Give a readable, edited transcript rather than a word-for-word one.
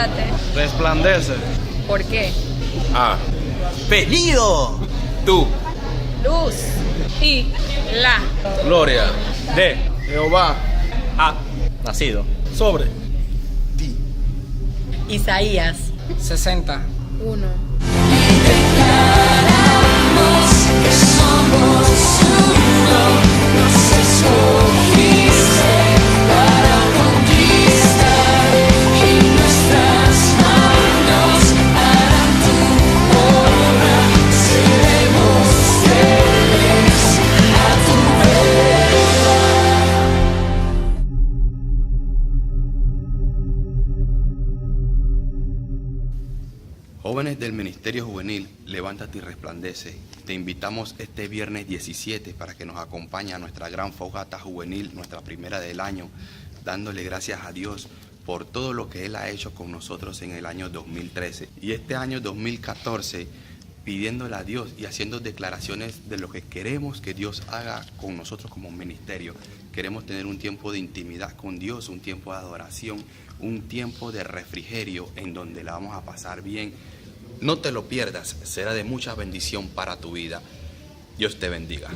Preséntate. Resplandece. ¿Por qué? A. ¡Peligro! Tú. Luz. Y la. Gloria. D. Jehová. A. Nacido. Sobre. Isaías. 60. 1. Jóvenes del Ministerio Juvenil, levántate y resplandece. Te invitamos este viernes 17 para que nos acompañe a nuestra gran fogata juvenil, nuestra primera del año, dándole gracias a Dios por todo lo que Él ha hecho con nosotros en el año 2013. Y este año 2014, pidiéndole a Dios y haciendo declaraciones de lo que queremos que Dios haga con nosotros como ministerio. Queremos tener un tiempo de intimidad con Dios, un tiempo de adoración, un tiempo de refrigerio en donde la vamos a pasar bien. No te lo pierdas, será de mucha bendición para tu vida. Dios te bendiga.